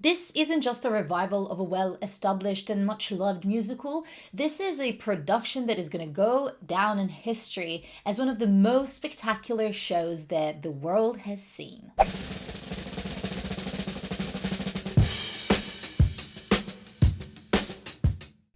This isn't just a revival of a well-established and much-loved musical. This is a production that is going to go down in history as one of the most spectacular shows that the world has seen.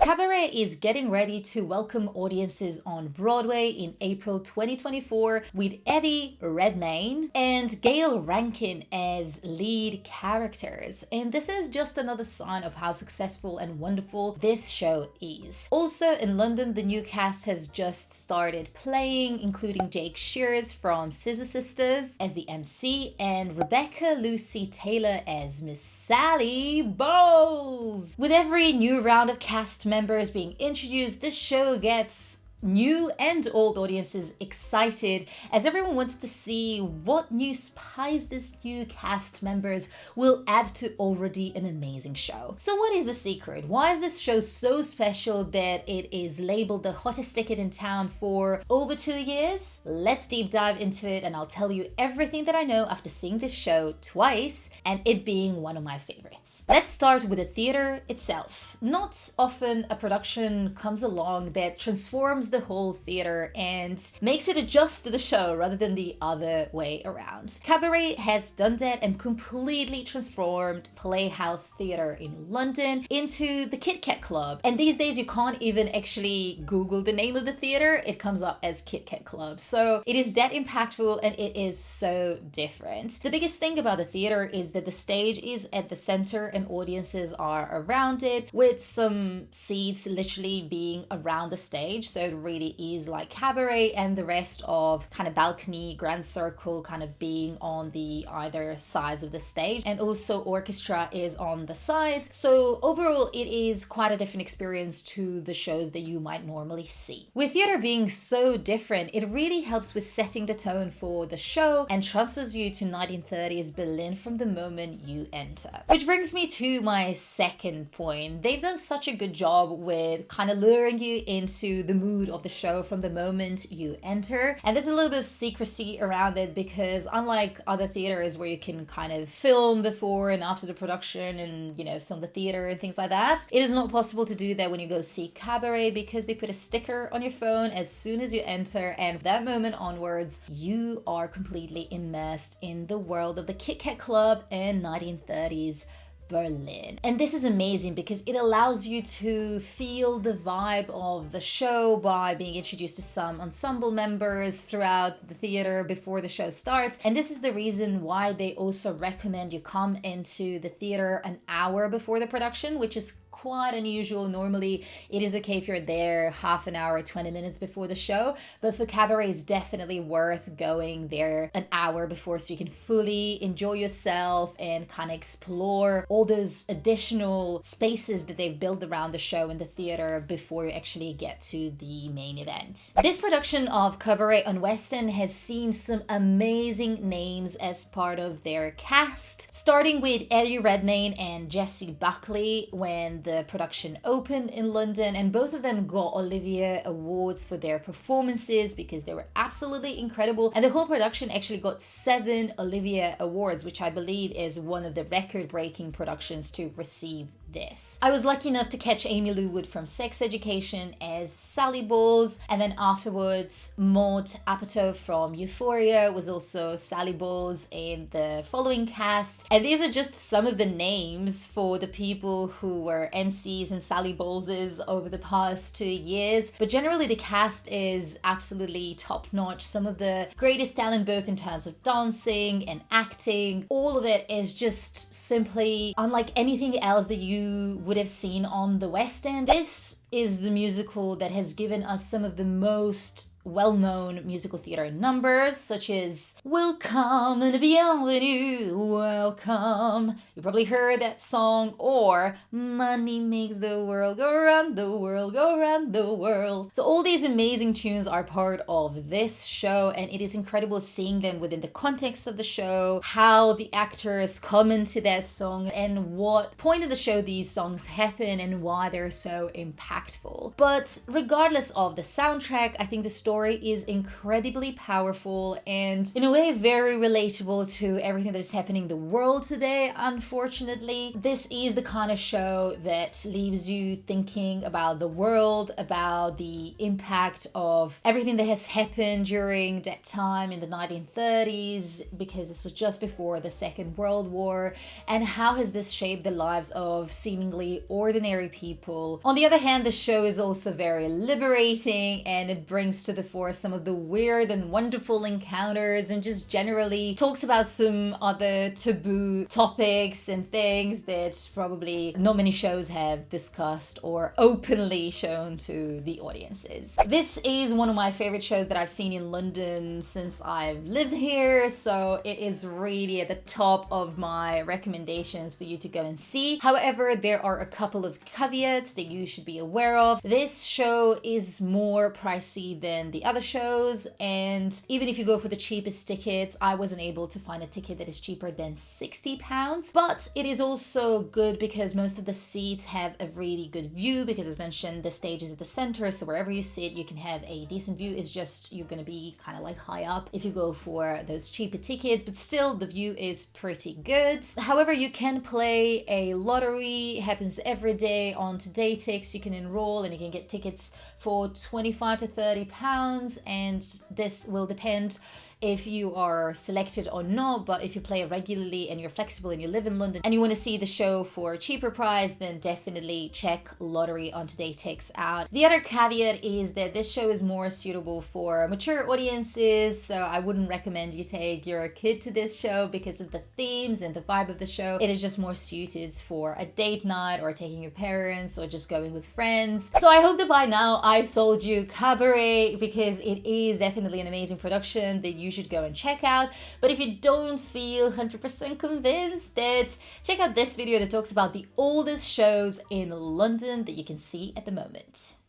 Cabaret is getting ready to welcome audiences on Broadway in April 2024 with Eddie Redmayne and Gayle Rankin as lead characters. And this is just another sign of how successful and wonderful this show is. Also in London, the new cast has just started playing, including Jake Shears from Scissor Sisters as the MC and Rebecca Lucy Taylor as Miss Sally Bowles. With every new round of cast members being introduced, this show gets new and old audiences excited as everyone wants to see what new spice this new cast members will add to already an amazing show. So what is the secret? Why is this show so special that it is labeled the hottest ticket in town for over 2 years? Let's deep dive into it and I'll tell you everything that I know after seeing this show twice and it being one of my favorites. Let's start with the theater itself. Not often a production comes along that transforms the whole theater and makes it adjust to the show rather than the other way around. Cabaret has done that and completely transformed Playhouse Theatre in London into the Kit Kat Club. And these days you can't even actually Google the name of the theater, it comes up as Kit Kat Club. So it is that impactful and it is so different. The biggest thing about the theater is that the stage is at the center and audiences are around it, with some seats literally being around the stage. So it really is like Cabaret, and the rest of kind of balcony, grand circle kind of being on the either sides of the stage, and also orchestra is on the sides. So overall it is quite a different experience to the shows that you might normally see. With theater being so different, it really helps with setting the tone for the show and transfers you to 1930s Berlin from the moment you enter. Which brings me to my second point. They've done such a good job with kind of luring you into the mood of the show from the moment you enter, and there's a little bit of secrecy around it because unlike other theaters where you can kind of film before and after the production and, you know, film the theater and things like that, it is not possible to do that when you go see Cabaret because they put a sticker on your phone as soon as you enter, and from that moment onwards you are completely immersed in the world of the Kit Kat Club and 1930s Berlin. And this is amazing because it allows you to feel the vibe of the show by being introduced to some ensemble members throughout the theater before the show starts. And this is the reason why they also recommend you come into the theater an hour before the production, which is quite unusual. Normally it is okay if you're there half an hour, 20 minutes before the show, but for Cabaret it's definitely worth going there an hour before so you can fully enjoy yourself and kind of explore all those additional spaces that they've built around the show in the theater before you actually get to the main event. This production of Cabaret on West End has seen some amazing names as part of their cast, starting with Eddie Redmayne and Jessie Buckley when the production opened in London, and both of them got Olivier Awards for their performances because they were absolutely incredible, and the whole production actually got 7 Olivier Awards, which I believe is one of the record-breaking productions to receive this. I was lucky enough to catch Amy Lou Wood from Sex Education as Sally Bowles, and then afterwards Maud Apatow from Euphoria was also Sally Bowles in the following cast. And these are just some of the names for the people who were MCs and Sally Bowleses over the past 2 years, but generally the cast is absolutely top-notch. Some of the greatest talent both in terms of dancing and acting. All of it is just simply unlike anything else that you would have seen on the West End. This is the musical that has given us some of the most well-known musical theater numbers, such as Welcome and Bienvenue, Welcome. You probably heard that song, or Money Makes the World Go Round the World, Go Round the World. So all these amazing tunes are part of this show, and it is incredible seeing them within the context of the show, how the actors come into that song, and what point of the show these songs happen, and why they're so impactful. impactful. But regardless of the soundtrack, I think the story is incredibly powerful and in a way very relatable to everything that is happening in the world today. Unfortunately, this is the kind of show that leaves you thinking about the world, about the impact of everything that has happened during that time in the 1930s, because this was just before the Second World War, and how has this shaped the lives of seemingly ordinary people. On the other hand, the show is also very liberating, and it brings to the fore some of the weird and wonderful encounters, and just generally talks about some other taboo topics and things that probably not many shows have discussed or openly shown to the audiences. This is one of my favorite shows that I've seen in London since I've lived here, so it is really at the top of my recommendations for you to go and see. However, there are a couple of caveats that you should be aware of. This show is more pricey than the other shows, and even if you go for the cheapest tickets, I wasn't able to find a ticket that is cheaper than £60. But it is also good because most of the seats have a really good view, because as mentioned, the stage is at the center, so wherever you sit you can have a decent view. It's just you're going to be kind of like high up if you go for those cheaper tickets, but still the view is pretty good. However, you can play a lottery. It happens every day on TodayTix. You can enroll and you can get tickets for £25 to £30, and this will depend if you are selected or not. But if you play regularly and you're flexible and you live in London and you want to see the show for a cheaper price, then definitely check lottery on TodayTix out. The other caveat is that this show is more suitable for mature audiences, so I wouldn't recommend you take your kid to this show because of the themes and the vibe of the show. It is just more suited for a date night or taking your parents or just going with friends. So I hope that by now I've sold you Cabaret, because it is definitely an amazing production that you should go and check out. But if you don't feel 100% convinced, that check out this video that talks about the oldest shows in London that you can see at the moment.